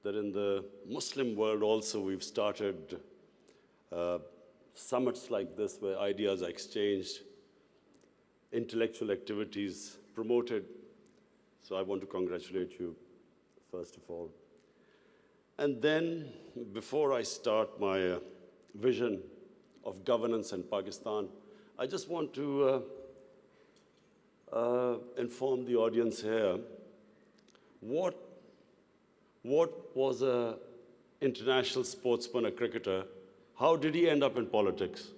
that in the Muslim world also we've started summits like this where ideas are exchanged, intellectual activities promoted. So I want to congratulate you, first of all. And then, before I start my vision of governance in Pakistan, I just want to inform the audience here what was an international sportsman, a cricketer, how did he end up in politics?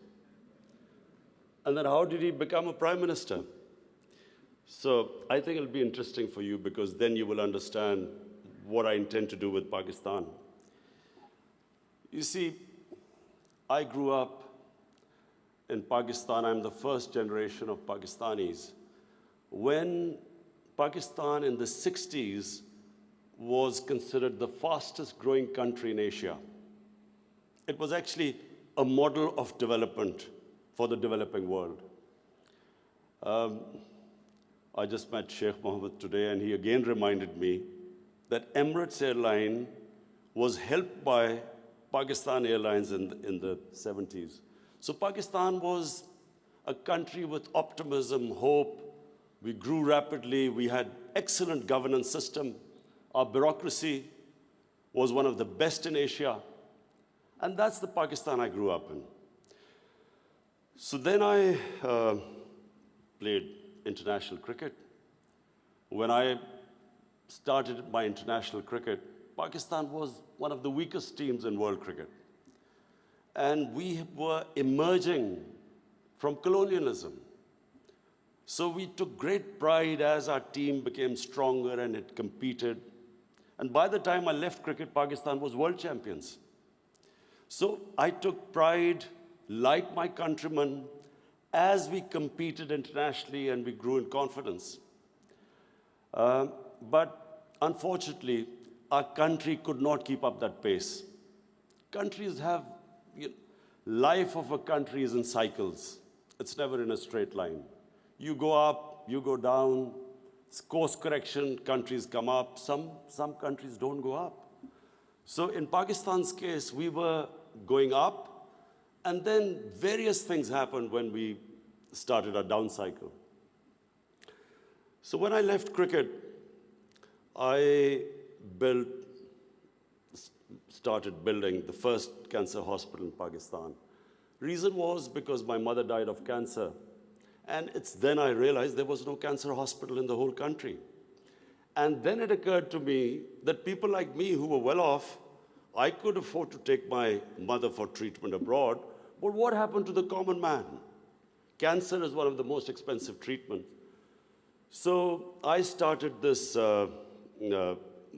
And then how did he become a prime minister? So I think it'll be interesting for you because then you will understand what I intend to do with Pakistan. You see, I grew up in Pakistan. I'm the first generation of Pakistanis. When Pakistan in the 60s was considered the fastest growing country in Asia, it was actually a model of development for the developing world. I just met Sheikh Mohammed today, and he again reminded me that Emirates Airline was helped by Pakistan Airlines in the 70s. So Pakistan was a country with optimism, hope. We grew rapidly. We had excellent governance system. Our bureaucracy was one of the best in Asia. And that's the Pakistan I grew up in. So then I played international cricket. When I started my international cricket, Pakistan was one of the weakest teams in world cricket. And we were emerging from colonialism. So we took great pride as our team became stronger and it competed. And by the time I left cricket, Pakistan was world champions. So I took pride, like my countrymen, as we competed internationally and we grew in confidence. But unfortunately, our country could not keep up that pace. Countries have, life of a country is in cycles. It's never in a straight line. You go up, you go down, course correction, countries come up, some countries don't go up. So in Pakistan's case, we were going up, and then various things happened when we started our down cycle. So when I left cricket, I started building the first cancer hospital in Pakistan. Reason was because my mother died of cancer. And it's then I realized there was no cancer hospital in the whole country. And then it occurred to me that people like me who were well off, I could afford to take my mother for treatment abroad, but what happened to the common man? Cancer is one of the most expensive treatments. So I started this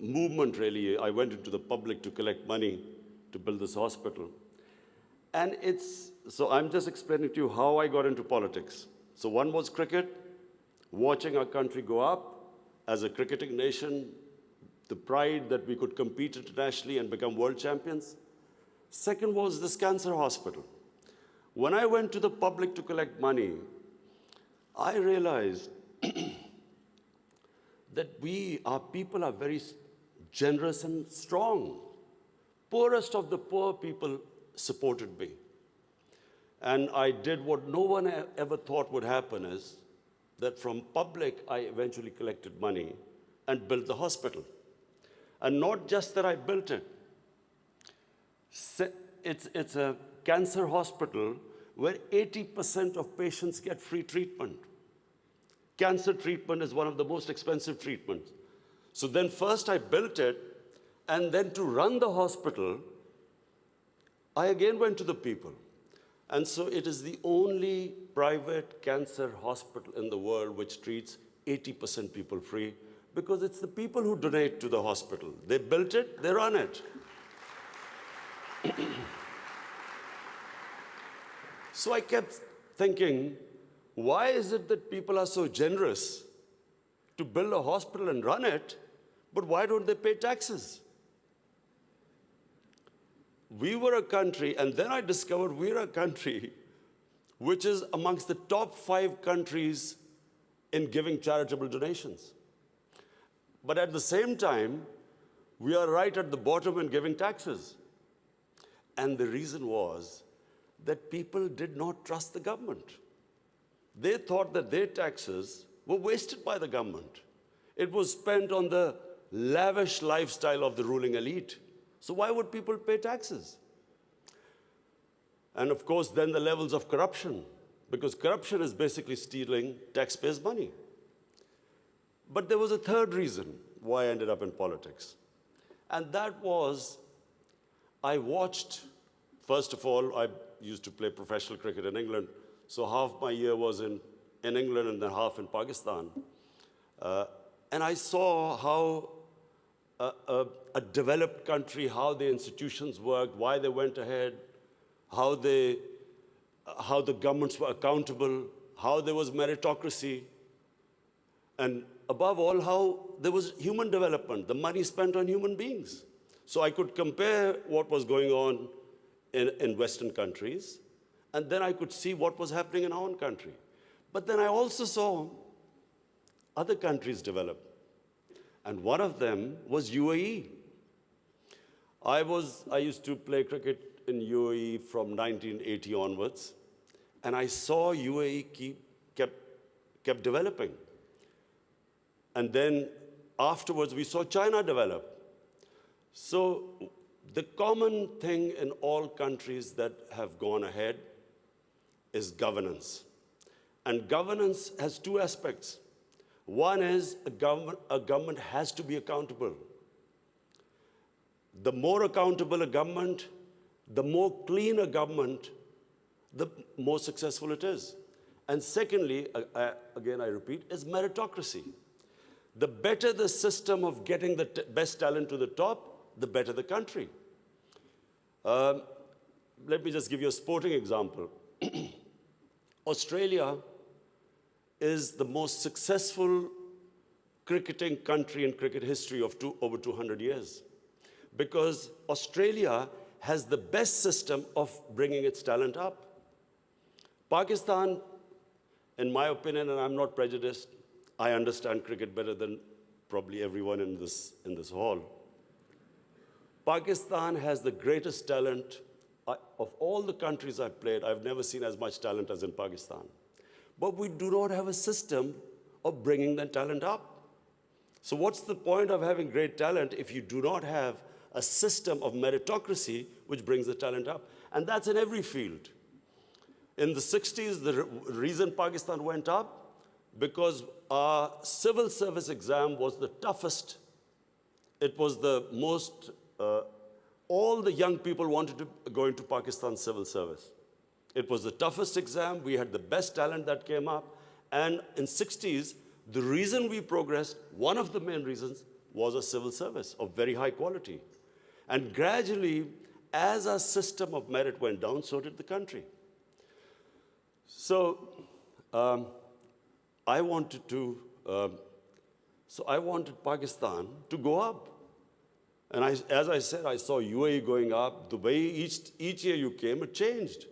movement, really. I went into the public to collect money to build this hospital. And so I'm just explaining to you how I got into politics. So one was cricket, watching our country go up as a cricketing nation, the pride that we could compete internationally and become world champions. Second was this cancer hospital. When I went to the public to collect money, I realized that our people are very generous and strong. Poorest of the poor people supported me. And I did what no one ever thought would happen, is that from public, I eventually collected money and built the hospital. And not just that I built it. It's a cancer hospital where 80% of patients get free treatment. Cancer treatment is one of the most expensive treatments. So then first I built it, and then to run the hospital, I again went to the people. And so it is the only private cancer hospital in the world which treats 80% people free, because it's the people who donate to the hospital. They built it, they run it. So I kept thinking, why is it that people are so generous to build a hospital and run it, but why don't they pay taxes? We were a country, and then I discovered we're a country which is amongst the top 5 countries in giving charitable donations. But at the same time, We are right at the bottom in giving taxes. And the reason was that people did not trust the government. They thought that their taxes were wasted by the government. It was spent on the lavish lifestyle of the ruling elite. So why would people pay taxes? And of course, then the levels of corruption, because corruption is basically stealing taxpayers' money. But there was a third reason why I ended up in politics. And that was, I watched, first of all, I used to play professional cricket in England, so half my year was in England and then half in Pakistan. And I saw how a developed country, how the institutions worked, why they went ahead, how the governments were accountable, how there was meritocracy, and above all, how there was human development, the money spent on human beings. So I could compare what was going on in Western countries, and then I could see what was happening in our own country. But then I also saw other countries develop. And one of them was UAE. I used to play cricket in UAE from 1980 onwards, and I saw UAE kept developing. And then afterwards, we saw China develop. So the common thing in all countries that have gone ahead is governance. And governance has two aspects. One is a government has to be accountable. The more accountable a government, the more clean a government, the more successful it is. And secondly, again I repeat, is meritocracy. The better the system of getting the best talent to the top, the better the country. Let me just give you a sporting example. Australia is the most successful cricketing country in cricket history of over 200 years, because Australia has the best system of bringing its talent up. Pakistan, in my opinion, and I'm not prejudiced, I understand cricket better than probably everyone in this hall. Pakistan has the greatest talent. Of all the countries I've played, I've never seen as much talent as in Pakistan. But we do not have a system of bringing that talent up. So what's the point of having great talent if you do not have a system of meritocracy which brings the talent up? And that's in every field. In the 60s, the reason Pakistan went up, because our civil service exam was the toughest. It was the most, all the young people wanted to go into Pakistan civil service. It was the toughest exam. We had the best talent that came up. And in 60s, the reason we progressed, one of the main reasons, was a civil service of very high quality. And gradually, as our system of merit went down, so did the country. So I wanted Pakistan to go up. And as I said, I saw UAE going up. Dubai, each year you came, it changed.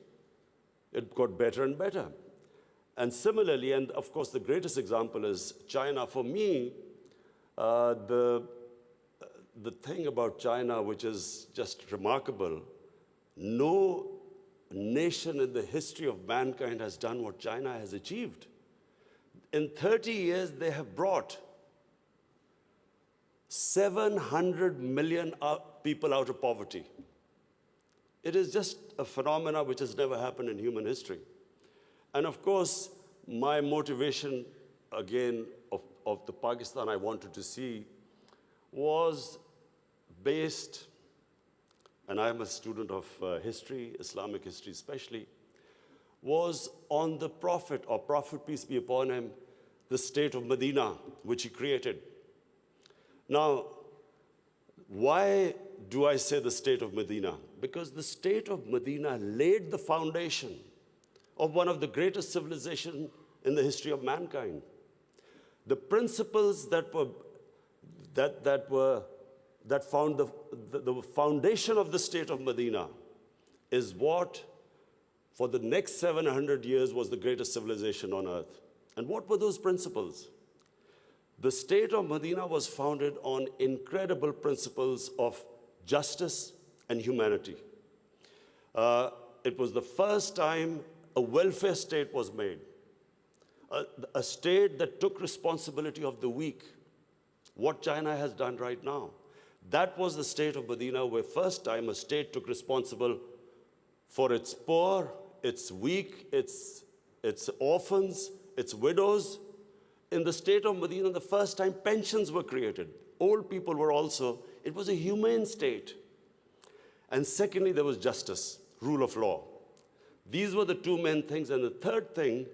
It got better and better. And similarly, and of course the greatest example is China. For me, the thing about China, which is just remarkable, no nation in the history of mankind has done what China has achieved. In 30 years, they have brought 700 million people out of poverty. It is just a phenomena which has never happened in human history. And of course, my motivation, again, of the Pakistan I wanted to see was based, and I'm a student of history, Islamic history especially, was on the Prophet, or Prophet, peace be upon him, the state of Medina, which he created. Now, why do I say the state of Medina? Because the state of Medina laid the foundation of one of the greatest civilizations in the history of mankind. The principles that found the foundation of the state of Medina is what, for the next 700 years, was the greatest civilization on earth. And what were those principles? The state of Medina was founded on incredible principles of justice and humanity. It was the first time a welfare state was made, a state that took responsibility of the weak, what China has done right now. That was the state of Medina, where first time a state took responsible for its poor, its weak, its orphans, its widows. In the state of Medina, the first time pensions were created. Old people were also, it was a humane state. And secondly, there was justice, rule of law. These were the two main things. And the third thing,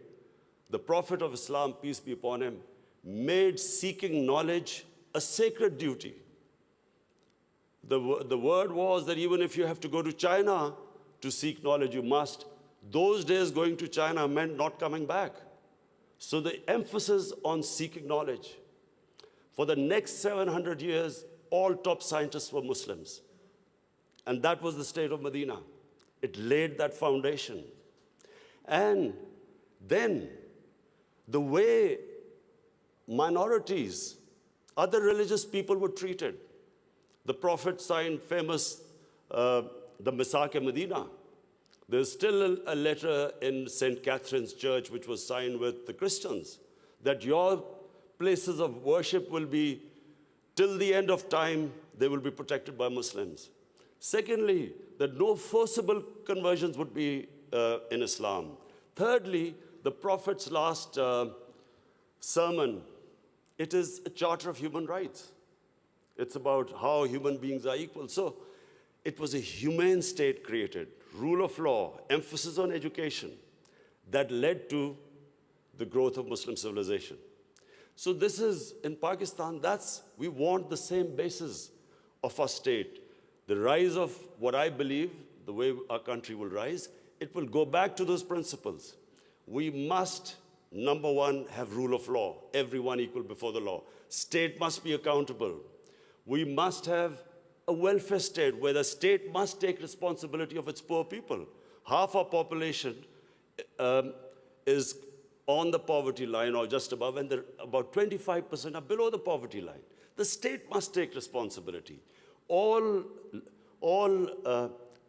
the Prophet of Islam, peace be upon him, made seeking knowledge a sacred duty. The word was that even if you have to go to China to seek knowledge, you must. Those days going to China meant not coming back. So the emphasis on seeking knowledge. For the next 700 years, all top scientists were Muslims. And that was the state of Medina. It laid that foundation. And then the way minorities, other religious people were treated. The Prophet signed famous, the Misaq-e-Medina. There's still a letter in St. Catherine's Church which was signed with the Christians that your places of worship will be, till the end of time, they will be protected by Muslims. Secondly, that no forcible conversions would be in Islam. Thirdly, the Prophet's last sermon, it is a charter of human rights. It's about how human beings are equal. So it was a humane state created, rule of law, emphasis on education, that led to the growth of Muslim civilization. So this is, in Pakistan, we want the same basis of our state. The rise of what I believe, the way our country will rise, it will go back to those principles. We must, number one, have rule of law, everyone equal before the law. State must be accountable. We must have a welfare state where the state must take responsibility of its poor people. Half our population is on the poverty line or just above, and about 25% are below the poverty line. The state must take responsibility. All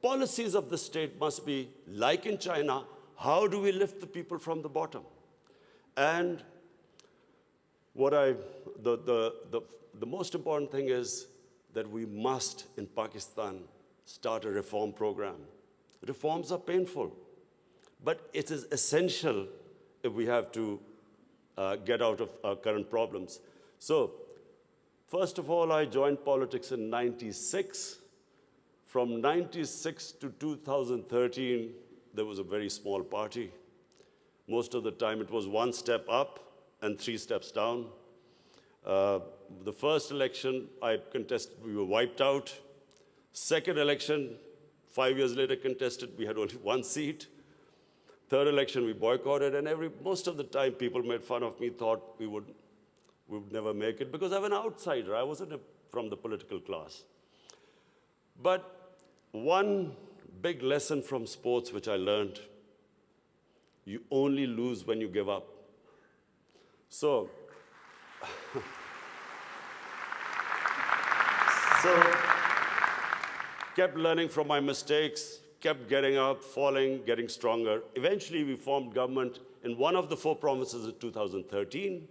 policies of the state must be, like in China, how do we lift the people from the bottom? And the most important thing is that we must, in Pakistan, start a reform program. Reforms are painful, but it is essential if we have to get out of our current problems. So, first of all, I joined politics in '96. From '96 to 2013, there was a very small party. Most of the time, it was one step up and 3 steps down. The first election I contested, we were wiped out. Second election, 5 years later contested, we had only 1 seat. Third election, we boycotted, and most of the time people made fun of me, thought we would never make it, because I'm an outsider. I wasn't from the political class. But one big lesson from sports which I learned, you only lose when you give up. So kept learning from my mistakes, kept getting up, falling, getting stronger. Eventually, we formed government in one of the 4 provinces in 2013,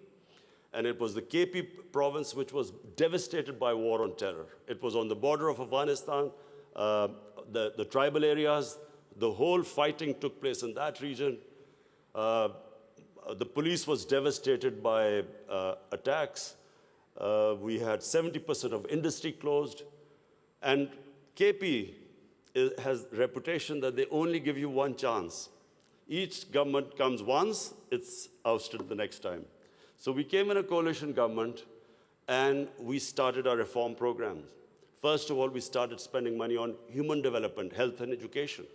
and it was the KP province, which was devastated by war on terror. It was on the border of Afghanistan, the tribal areas, the whole fighting took place in that region. The police was devastated by attacks. We had 70% of industry closed. And KP has a reputation that they only give you 1 chance. Each government comes once, it's ousted the next time. So we came in a coalition government, and we started our reform programs. First of all, we started spending money on human development, health and education.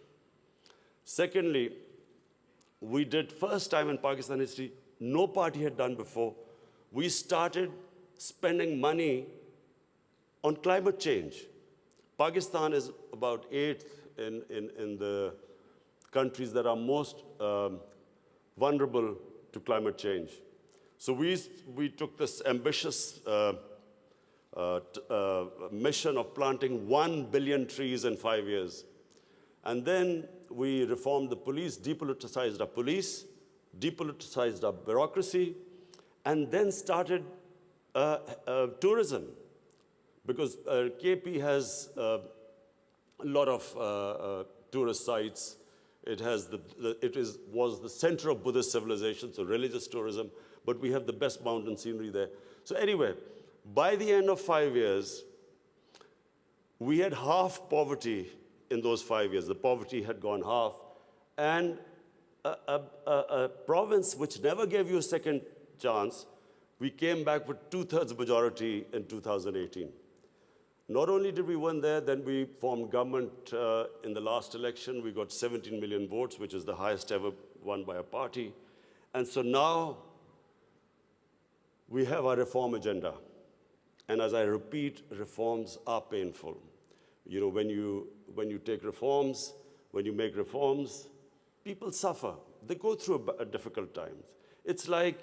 Secondly, we did, first time in Pakistan history, no party had done before, we started spending money on climate change. Pakistan is about 8th in the countries that are most vulnerable to climate change. So we took this ambitious mission of planting 1 billion trees in 5 years. And then we reformed the police, depoliticized our police, depoliticized our bureaucracy, and then started tourism. Because KP has a lot of tourist sites. It has was the center of Buddhist civilization, so religious tourism, but we have the best mountain scenery there. So anyway, by the end of 5 years, we had half poverty in those 5 years. The poverty had gone half. And a province which never gave you a second chance, we came back with 2/3 majority in 2018. Not only did we win there, then we formed government in the last election. We got 17 million votes, which is the highest ever won by a party. And so now we have our reform agenda. And as I repeat, reforms are painful. You know, when you take reforms, when you make reforms, people suffer. They go through a difficult times. It's like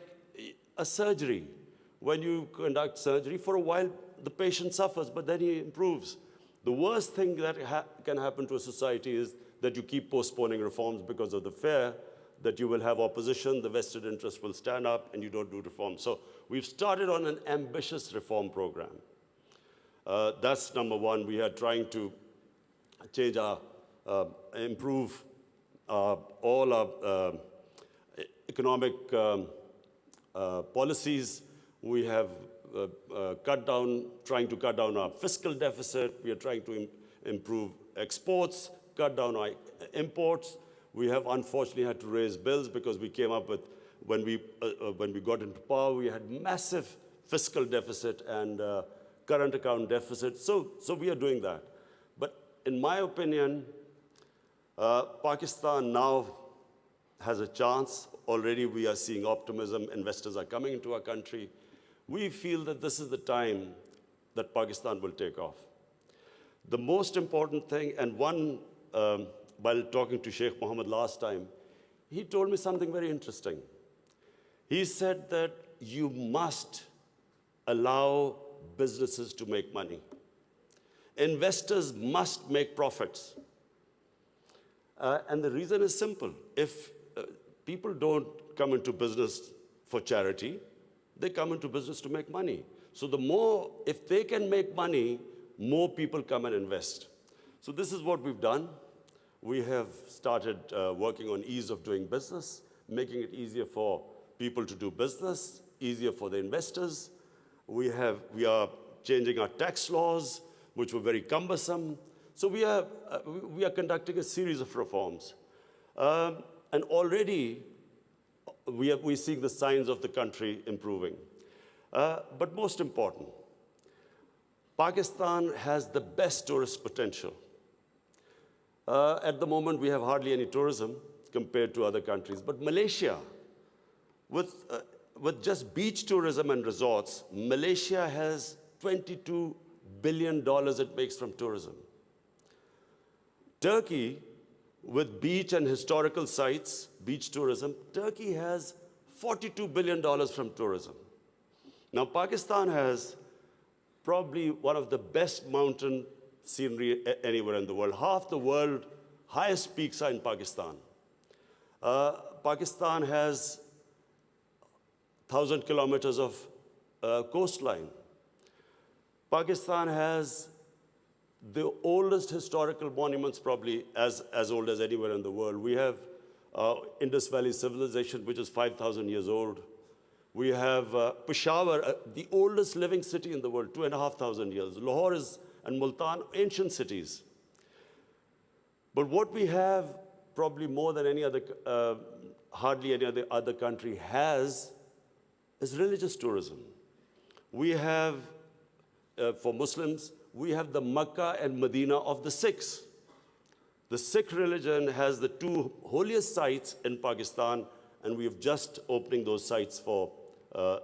a surgery. When you conduct surgery, for a while, the patient suffers, but then he improves. The worst thing that can happen to a society is that you keep postponing reforms because of the fear that you will have opposition, the vested interest will stand up, and you don't do reforms. So we've started on an ambitious reform program. That's number one. We are trying to change improve all our economic policies. We have trying to cut down our fiscal deficit. We are trying to improve exports, cut down our imports. We have unfortunately had to raise bills because we came up with, when we got into power, we had massive fiscal deficit and current account deficit. So we are doing that. But in my opinion, Pakistan now has a chance. Already we are seeing optimism. Investors are coming into our country. We feel that this is the time that Pakistan will take off. The most important thing, and while talking to Sheikh Mohammed last time, he told me something very interesting. He said that you must allow businesses to make money. Investors must make profits. And the reason is simple. If people don't come into business for charity, they come into business to make money. So if they can make money, more people come and invest. So this is what we've done. We have started working on ease of doing business, making it easier for people to do business, easier for the investors. We are changing our tax laws, which were very cumbersome. So we are conducting a series of reforms. And already, we're seeing the signs of the country improving. But most important, Pakistan has the best tourist potential. At the moment, we have hardly any tourism compared to other countries. But Malaysia, with just beach tourism and resorts, Malaysia has $22 billion it makes from tourism. Turkey, with beach and historical sites, beach tourism, Turkey has $42 billion from tourism. Now, Pakistan has probably one of the best mountain scenery anywhere in the world. Half the world's highest peaks are in Pakistan. Pakistan has 1,000 kilometers of coastline. Pakistan has the oldest historical monuments, probably as old as anywhere in the world. We have Indus Valley civilization, which is 5,000 years old. We have Peshawar, the oldest living city in the world, 2,500 years. Lahore and Multan, ancient cities. But what we have, probably more than any other, hardly any other country has, is religious tourism. We have, for Muslims, we have the Makkah and Medina of the Sikhs. The Sikh religion has the two holiest sites in Pakistan, and we have just opening those sites for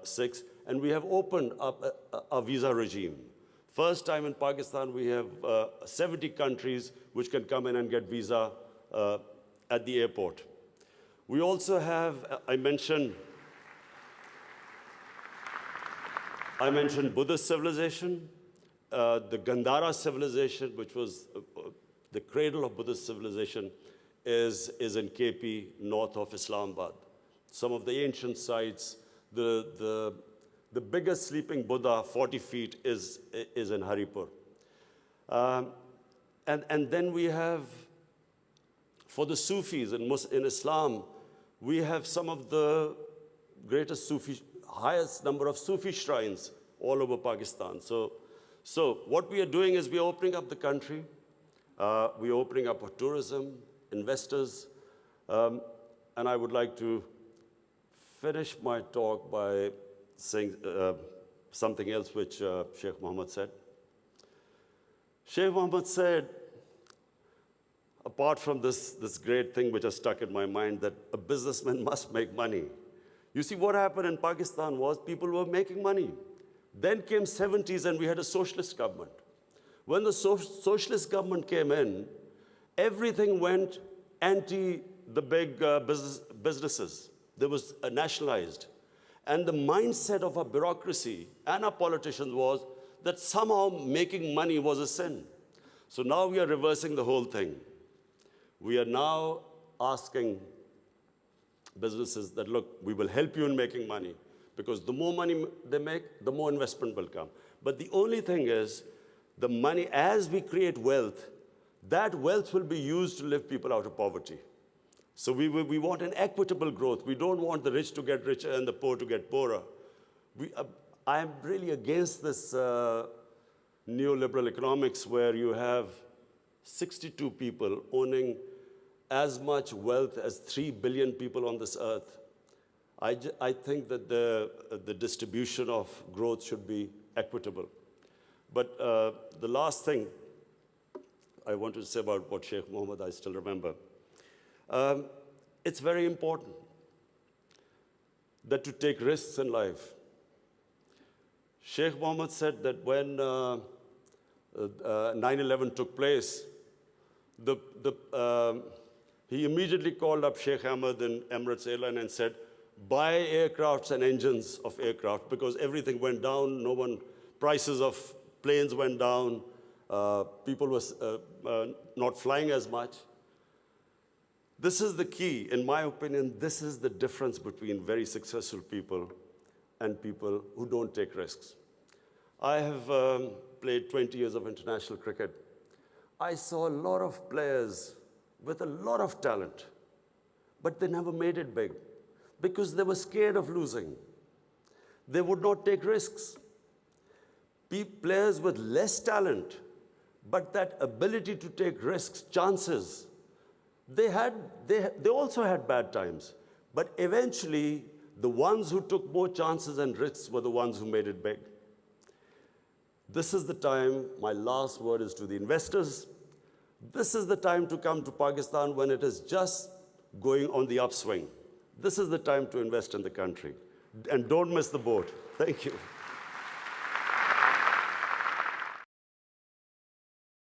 Sikhs. And we have opened up a visa regime. First time in Pakistan, we have 70 countries which can come in and get visa at the airport. We also have, I mentioned, I mentioned Buddhist civilization, the Gandhara civilization, which was the cradle of Buddhist civilization, is in KP, north of Islamabad. Some of the ancient sites, the biggest sleeping Buddha, 40 feet, is in Haripur. And then we have, for the Sufis in Islam, we have some of the greatest Sufi, highest number of Sufi shrines all over Pakistan. So what we are doing is we are opening up the country. We are opening up for tourism, investors. And I would like to finish my talk by saying something else which Sheikh Mohammed said. Sheikh Mohammed said, apart from this great thing which has stuck in my mind, that a businessman must make money. You see, what happened in Pakistan was people were making money. Then came 70s and we had a socialist government. When the socialist government came in, everything went anti the big businesses. They was nationalized. And the mindset of our bureaucracy and our politicians was that somehow making money was a sin. So now we are reversing the whole thing. We are now asking businesses that, look, we will help you in making money, because the more money they make, the more investment will come. But the only thing is, the money, as we create wealth, that wealth will be used to lift people out of poverty. So we want an equitable growth. We don't want the rich to get richer and the poor to get poorer. I am really against this neoliberal economics where you have 62 people owning as much wealth as 3 billion people on this earth. I think that the distribution of growth should be equitable. But the last thing I want to say about what Sheikh Mohammed, I still remember. It's very important that to take risks in life. Sheikh Mohammed said that when 9/11 took place, he immediately called up Sheikh Ahmed in Emirates Airline and said, buy aircrafts and engines of aircraft, because everything went down, prices of planes went down, people were not flying as much. This is the key, in my opinion. This is the difference between very successful people and people who don't take risks. I have played 20 years of international cricket. I saw a lot of players with a lot of talent, but they never made it big because they were scared of losing. They would not take risks. Players with less talent, but that ability to take risks, chances, they also had bad times. But eventually, the ones who took more chances and risks were the ones who made it big. This is the time, my last word is to the investors. This is the time to come to Pakistan when it is just going on the upswing. This is the time to invest in the country. And don't miss the boat. Thank you.